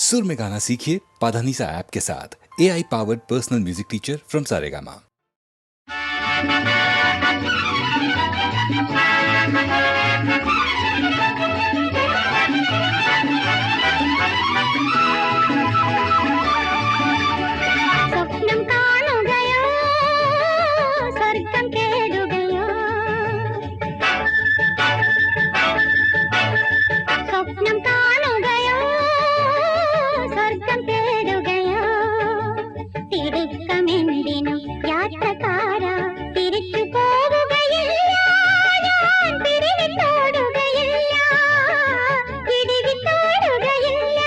सुर में गाना सीखिए पाधानीसा ऐप के साथ। AI powered personal music teacher from Saregama. സ്വപ്നം കാണുകയോ സ്വർഗം തേടുകയോ സ്വപ്നം കാണുകയോ സ്വർഗം തേടുകയോ തിടുക്കമെന്തിനു യാത്രക്കാരാ തിരിച്ചു പോവുകയില്ല ഞാൻ പിടിവിട്ടോടുകയില്ല പിടിവിട്ടോടുകയില്ല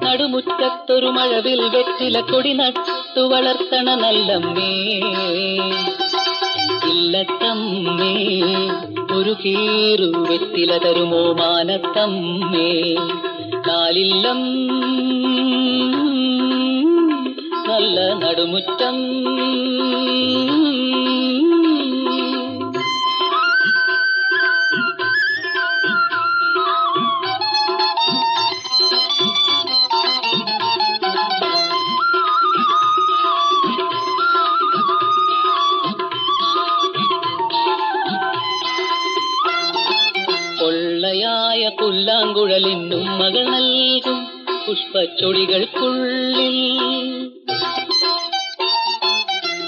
നടുമുറ്റത്തൊരു മഴവിൽ വെറ്റില കൊടി നട്ടു വളർത്തണ നല്ലമ്മേ, ഇല്ലത്തമ്മേ ഒരു കീറു വെറ്റില തരുമോ മാനത്തമ്മേ. നാലില്ലം നല്ല നടുമുറ്റം. പൊള്ളയായ പുല്ലാങ്കുഴലിനും മകൾ നൽകും പുഷ്പച്ചൊടികൾക്കുള്ളിൽ,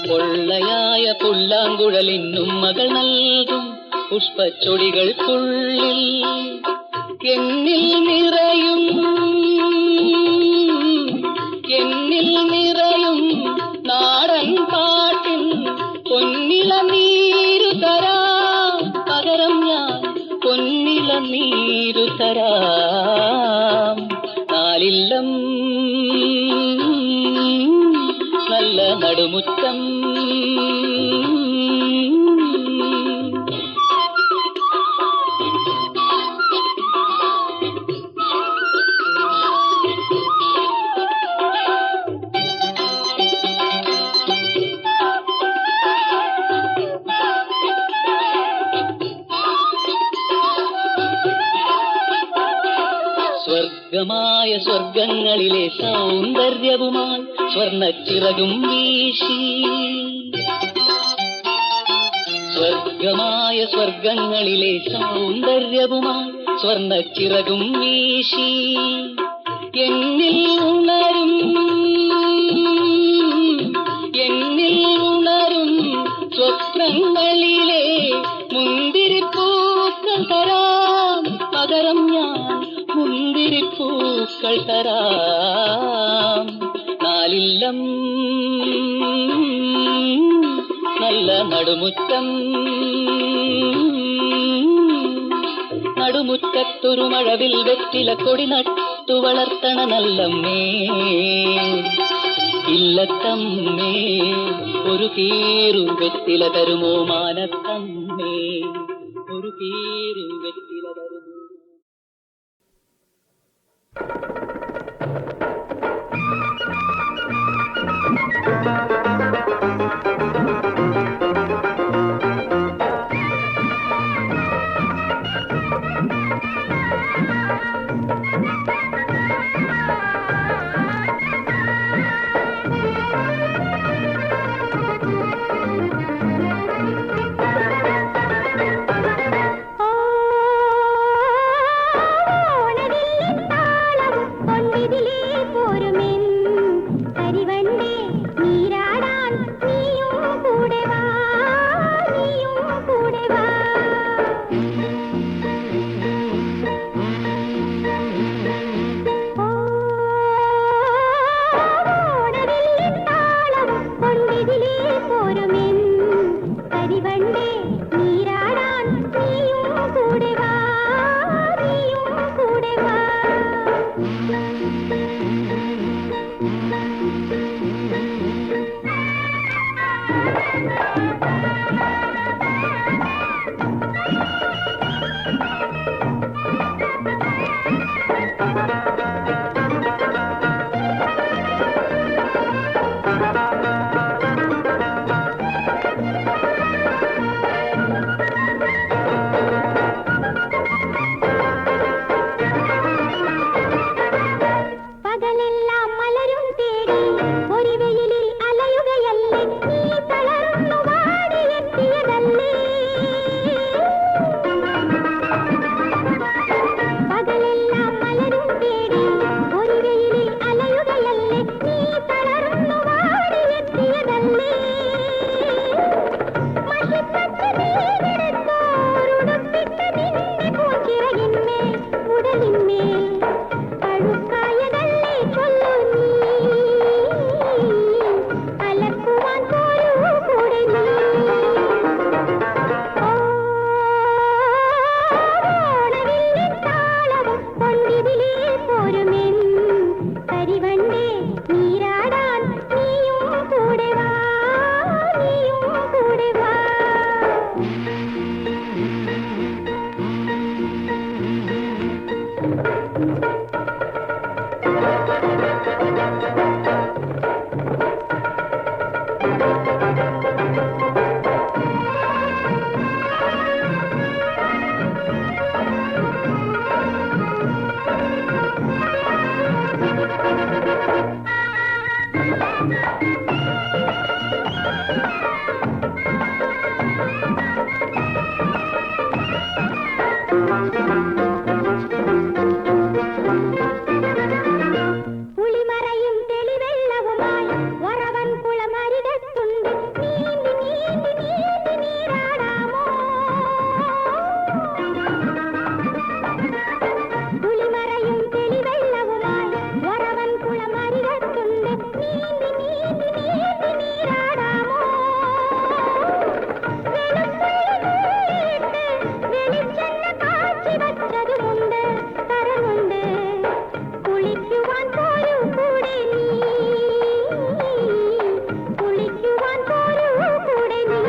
പൊള്ളയായ പുല്ലാങ്കുഴലിനും മകൾ നൽകും പുഷ്പച്ചൊടികൾക്കുള്ളിൽ എന്നിൽ നിറയും, എന്നിൽ നിറയും നാടൻ പാട്ടിൻ പൊന്നില നീരു തരാം, പകരം ഞാൻ പൊന്നില നീരു തരാം. നാലില്ലം നല്ല നടുമുറ്റം. സ്വർഗമായ സ്വർഗങ്ങളിലെ സൗന്ദര്യവുമായി സ്വർണ്ണച്ചിറകും വീശി, സ്വർഗമായ സ്വർഗങ്ങളിലെ സൗന്ദര്യവുമായി സ്വർണ്ണച്ചിറകും വീശി എന്നിൽ ഉണരും, എന്നിൽ ഉണരും സ്വപ്നങ്ങളിലെ മുന്തിരിപ്പൂക്കൾ തരാം, പകരം ഞാൻ മുന്തിരിപ്പൂക്കൾ തരാം. നാലില്ലം നല്ല നടുമുറ്റം. നടുമുറ്റത്തൊരു മഴവിൽ വെറ്റില കൊടി നട്ടു വളർത്തണ നല്ലമ്മേ, ഇല്ലത്തമ്മേ ഒരു കീറു വെറ്റില തരുമോ മാനത്തമ്മേ, ഒരു കീറു വെറ്റില തരുമോ. പുളിമറയും തെളിവെള്ളവുമായി വറവൻ കുളമരികത്തുണ്ട് നീന്തി നീന്തി നീന്തി നീരാടാമോ പുളിമറയും തെളിവെള്ളവുമായി വറവൻ കുളമരികത്തുണ്ട് നീന്തി നീന്തി നീന്തി നീരാടാമോ വെളിച്ചെണ്ണ കാച്ചി വച്ചതുമുണ്ട് കരമുണ്ട് കുളിക്കുവാൻ പോരൂ കൂടെ നീ കുളിക്കുവാൻ പോരൂ കൂടെ നീ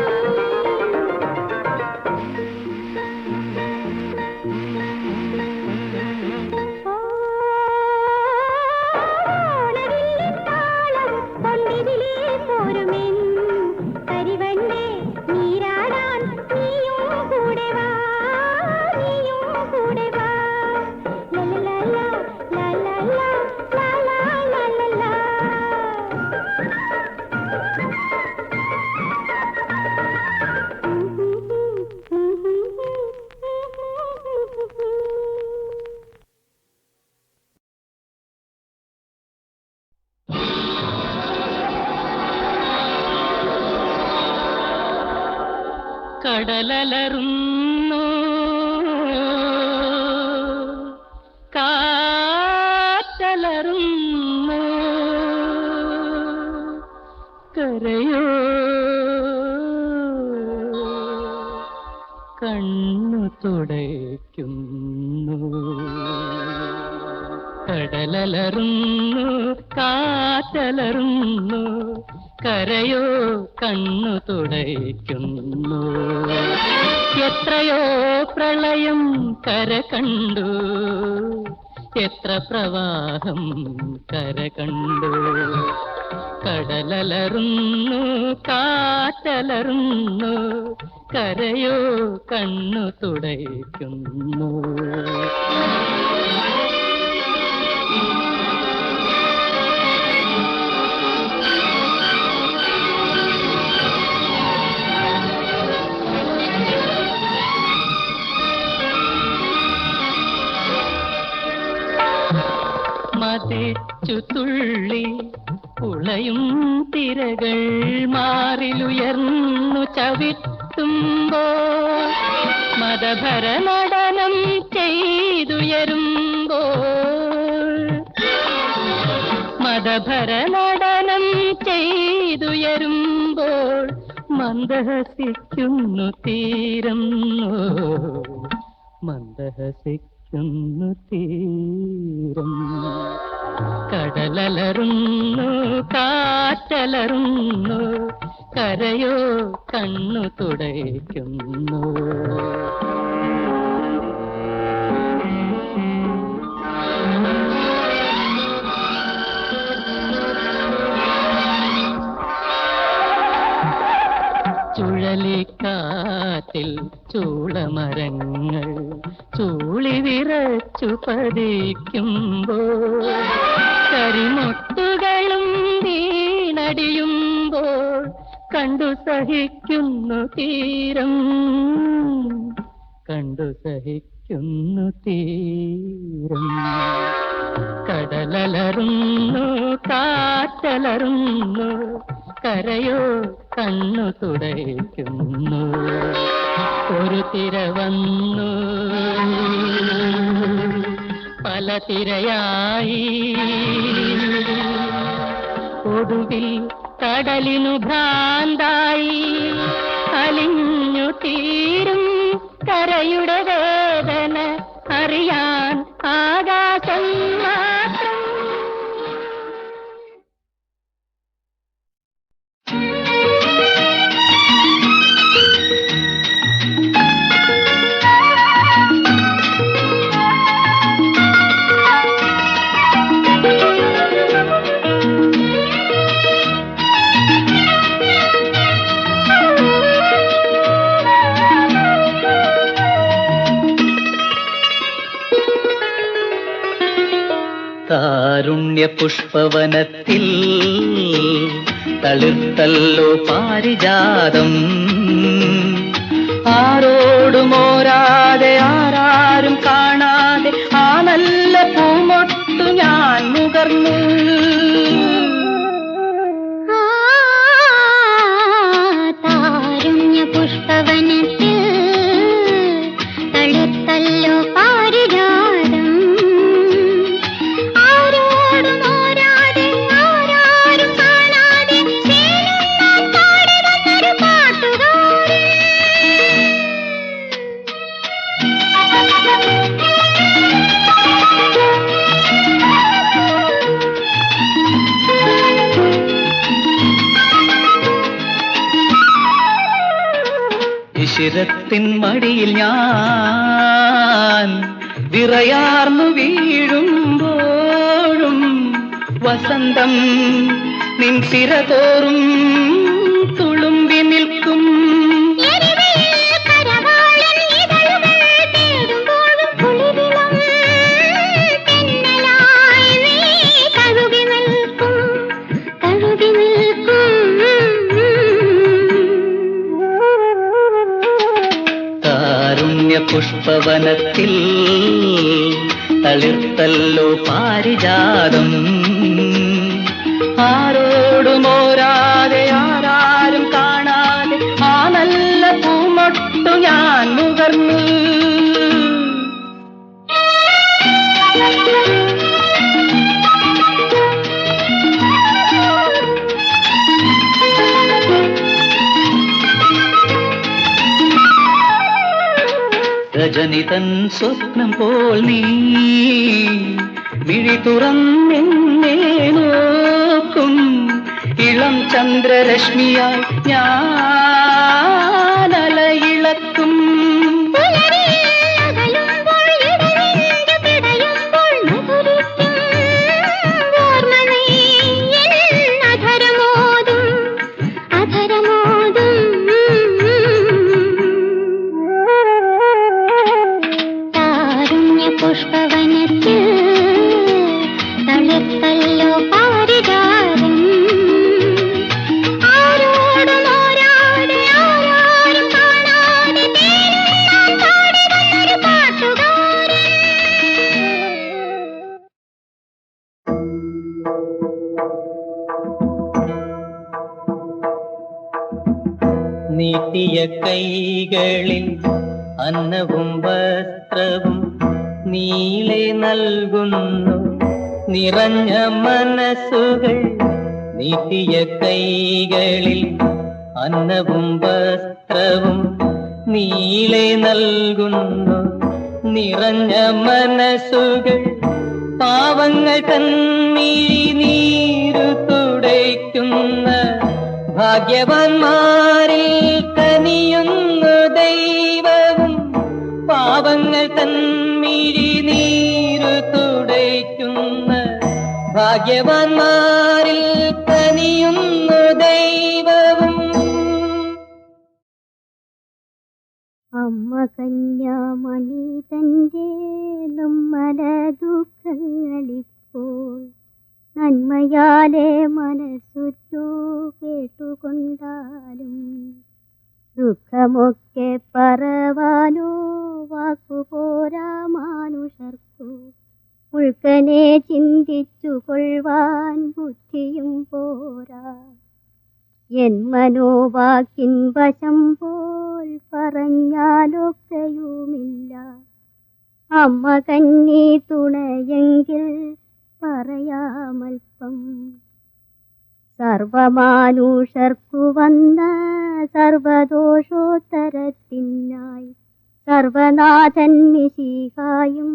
ഓണവില്ലിൻ താളം കൊണ്ടിതിലേ പോരുമെൻ കരിവണ്ടേ നീരാടാൻ നീയും കൂടെ വാ നീയും കൂടെ വാ ലലലാ ലലലാ ലലലാ കടലലറുന്നു കാറ്റലറുന്നു കരയോ കണ്ണു തുടയ്ക്കുന്നു കടലലറുന്നു കാറ്റലറുന്നു കരയോ കണ്ണു തുടയ്ക്കുന്നു എത്രയോ പ്രളയം കര കണ്ടു എത്ര പ്രവാഹം കര കണ്ടു കടലലറുന്നു കാറ്റലറുന്നു കരയോ കണ്ണു തുടയ്ക്കുന്നു മതിച്ചു തുള്ളി പുളയും തിരകൾ മാറിലുയർന്നു ചവിട്ടുമ്പോൾ മതഭര നടനം ചെയ്തുയരുമ്പോൾ മതഭര നടനം ചെയ്തുയരുമ്പോൾ മന്ദഹസിക്കുന്നു തീരം മന്ദഹസിക്കുന്നു തീരം കടലലറുന്നു കാറ്റലറുന്നു കരയോ കണ്ണു തുടയ്ക്കുന്നു ചുഴലിക്കാറ്റിൽ ചൂളമരങ്ങൾ ചൂളി വിറച്ചു പതിക്കുമ്പോൾ കരിമൊട്ടുകളും വീണടിയുമ്പോൾ കണ്ടു സഹിക്കുന്നു തീരം കണ്ടു സഹിക്കുന്നു തീരം കടലലറുന്നു കാറ്റലറുന്നു കരയോ കണ്ണു തുടയ്ക്കുന്നു ഒരു തിര വന്നു പല തിരയായി ഒടുവിൽ കടലിനു ഭ്രാന്തായി അലിഞ്ഞു തീരും കരയുടെ വേദന അറിയാൻ ആകാശം മാത്രം. താരുണ്യ പുഷ്പവനത്തിൽ തളിർത്തല്ലോ പാരിജാതം. ആരോടുമോരാതെ ആരാരും കാണാതെ ആ നല്ല പൂമൊട്ടു ഞാൻ മുകർന്നു. താരുണ്യ പുഷ്പവനത്തിൽ തളിർത്തല്ലോ പാരിജാതം. ആരോടും ഓരാതെ ആരാരും കാണാതെ ചേരുന്നാൻ പാടി വന്നൊരു പാട്ടുകാരൻ. ശിരത്തിൻ മടിയിൽ ഞാൻ വിറയാർന്നു വീഴുമ്പോഴും വസന്തം നിൻ തിരതോറും തുളുമ്പി നിൽക്കും. പുഷ്പവനത്തിൽ തളിർത്തല്ലോ പാരിജാതം. ആരോടുമോരാതെ ആരാരും കാണാതെ ആ നല്ല പൂമൊട്ടു ഞാൻ മുകർന്നു. രജനിതൻ സ്വപ്നം പോൽ നീ മിഴി തുറന്നെന്നെ നോക്കും. ഇളം ചന്ദ്രരശ്മിയായി ഞാനലയിളക്കും. പുഷ്പവനത്തിൽ തളിർത്തല്ലോ പാരിജാതം. ആരോടും ഓരാതെ ആരാരും കാണാതെ തേനുണ്ണാൻ പാടി വന്നൊരു പാട്ടുകാരൻ. നീട്ടിയ കൈകളിൽ അന്നവും വസ്ത്രവും നീളെ നൽകുന്നു നിറഞ്ഞ മനസ്സുകൾ. നീട്ടിയ കൈകളിൽ അന്നവും വസ്ത്രവും നീളെ നൽകുന്നു നിറഞ്ഞ മനസ്സുകൾ. പാവങ്ങൾ തന്മിഴി നീരു തുടയ്ക്കുന്ന ഭാഗ്യവാന്മാരിൽ കനിയുന്നു ദൈവവും. പാവങ്ങൾ തന്മിഴി നീരു തുടയ്ക്കുന്ന ഭാഗ്യവാന്മാരിൽ കനിയുന്നു ദൈവവും. അമ്മ കന്യാമണി തന്റെ നമ്മല ദുഃഖങ്ങളിപ്പോൾ നന്മയാലെ മനസ്സുറ്റു കേട്ടുകൊണ്ടാലും ദുഃഖമൊക്കെ പറവാനോ വാക്കുപോരാ മാനുഷർക്കു. ഉൾക്കനെ ചിന്തിച്ചു കൊള്ളുവാൻ ബുദ്ധിയും പോരാ. എൻ മനോവാക്കിൻ വശം പോൽ പറഞ്ഞാലൊക്കെയുമില്ല. അമ്മ കന്നി തുണയെങ്കിൽ പറയാമൽപ്പം. സർവമാനുഷർക്കു വന്ന സർവദോഷോത്തരത്തിനായി സർവനാഥൻ മിശിഹായും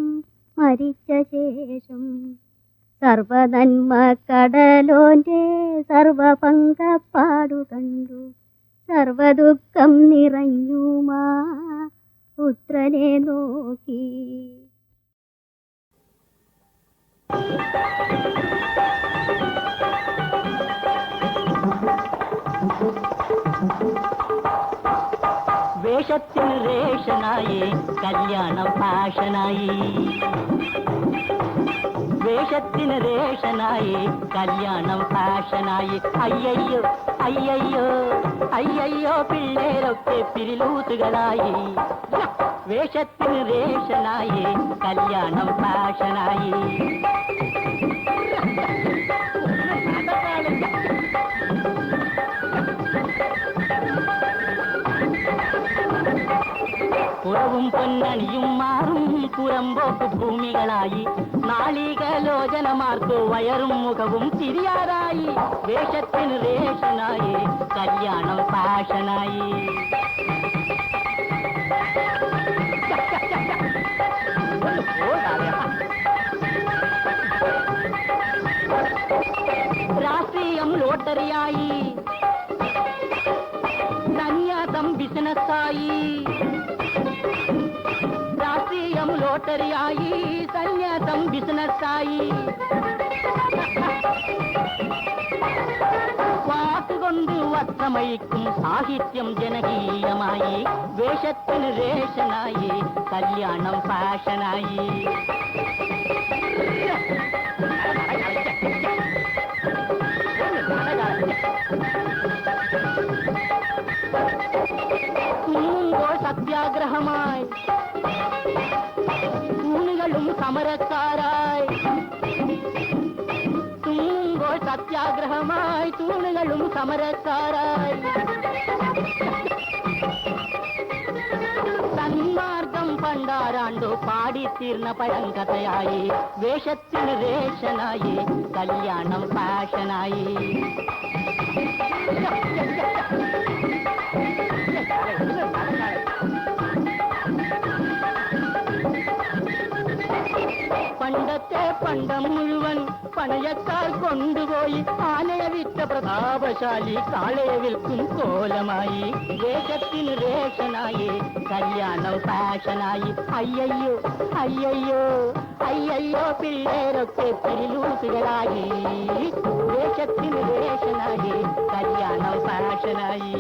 മരിച്ച ശേഷം സർവനന്മ കടലോന്റെ സർവപങ്കപ്പാടു കണ്ടു സർവദുഃഖം നിറഞ്ഞുമാ പുത്രനെ നോക്കി. വേഷത്തിൽ റേഷനായി കല്യാണം ഫാഷനായി. വേഷത്തിന് റേഷനായി കല്യാണം ഫാഷനായി അയ്യയ്യോ അയ്യയ്യോ അയ്യയ്യോ പിള്ളേരൊക്കെ പിരിലൂത്തുകളായി വേഷത്തിന് റേഷനായി കല്യാണം ഫാഷനായി പുറവും പൊന്നണിയും മാറും പുറമ്പോക്ക് ഭൂമികളായി നാളികലോചനമാർക്ക് വയറും മുഖവും തിരിയാറായി വേഷത്തിന് റേഷനായി കല്യാണം ഫാഷനായി രാഷ്ട്രീയം ലോട്ടറിയായി സന്യാസം ബിസിനസ്സായി രാഷ്ട്രീയം ലോട്ടറിയായി സന്യാസം ബിസിനസ്സായി വാക്കുകൊണ്ട് വസ്ത്രമയിക്കും സാഹിത്യം ജനകീയമായി വേഷത്തിന് റേഷനായി കല്യാണം ഫാഷനായി കുന്നുമ്പോൾ സത്യാഗ്രഹമായി തൂണുകളും സമരക്കാരായി തുന്നുമ്പോൾ സത്യാഗ്രഹമായി തൂണുകളും സമരക്കാരായി സന്മാർഗം പണ്ടാരാണ്ടു പാടിത്തീർന്ന പഴങ്കഥയായി വേഷത്തിന് റേഷനായി കല്യാണം ഫാഷനായി പണ്ടത്തെ പണ്ടം മുഴുവൻ പണയക്കാർ കൊണ്ടുപോയി ആനയെ വിറ്റ പ്രതാപശാലി കാളയെ വിൽക്കും കോലമായി വേഷത്തിന് റേഷനായി കല്യാണം ഫാഷനായി അയ്യയ്യോ അയ്യയ്യോ അയ്യയ്യോ പിള്ളേരൊക്കെ പിരിലൂസുകളായി വേഷത്തിന് റേഷനായി കല്യാണം ഫാഷനായി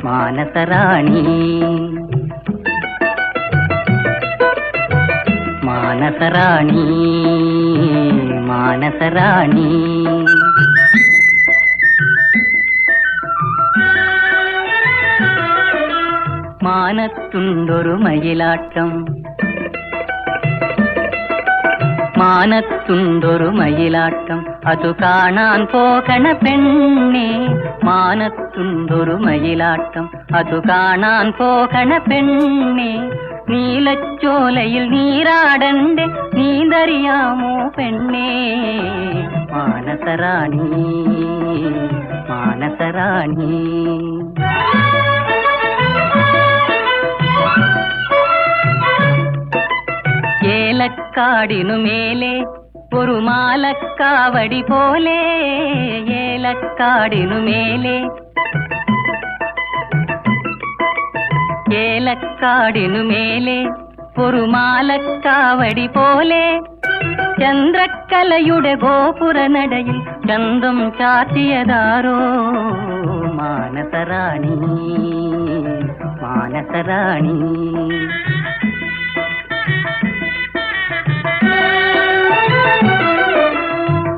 മാനസറാണി മാനസറാണി മാനസറാണി മാനത്തുണ്ടൊരു മയിലാട്ടം മാനത്തുണ്ടൊരു മയിലാട്ടം അതു കാണാൻ പോകണ പെണ്ണേ മാനത്തുണ്ടൊരു മയിലാട്ടം അതു കാണാൻ പോകണ പെണ്ണേ നീലച്ചോലയിൽ നീരാടണ്ടേ നീന്തറിയാമോ പെണ്ണേ മാനസറാണി മാനസറാണി ഏലക്കാടിനുമേലെ ഒരു മാലക്കാവടി പോലെ ഏലക്കാടിനുമേലെ ഏലക്കാടിനുമേലെ ഒരു മാലക്കാവടി പോലെ ചന്ദ്രക്കലയുടെ ഗോപുരനടയിൽ ചന്തം ചാത്തിയതാരോ മാനസറാണി മാനസറാണി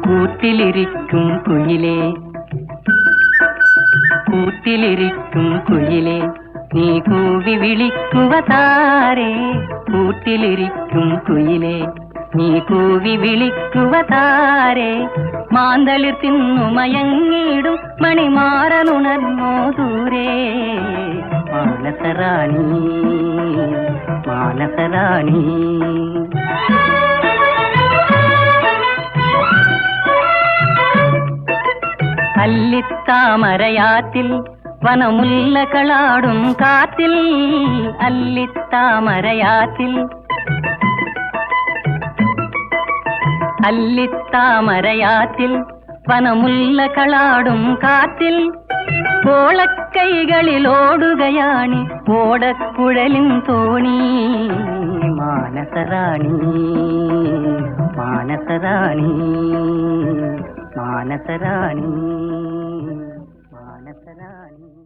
കൂട്ടിലിരിക്കും കുയിലേ കൂട്ടിലിരിക്കും കുയിലേ നീ കൂവി വിളിക്കുക താരേ കൂട്ടിലിരിക്കും കുയിലേ നീ കൂവി വിളിക്കുക താരേ മാന്തളിർ തിന്നു മയങ്ങിടും മണിമാറനുണർന്നോ ദൂരേ മാനസറാണി മാനസറാണി അല്ലിത്താമരയാറ്റിൽ വനമുല്ലകളാടും കാറ്റിൽ, അല്ലിത്താമരയാറ്റിൽ അല്ലിത്താമരയാറ്റിൽ വനമുല്ലകളാടും കാറ്റിൽ, ഓളക്കൈകളിലോടുകയാണി ഓടക്കുഴലിൻ തോണി. മാനസറാണി മാനസറാണി മാനസറാണി മാനസറാണി.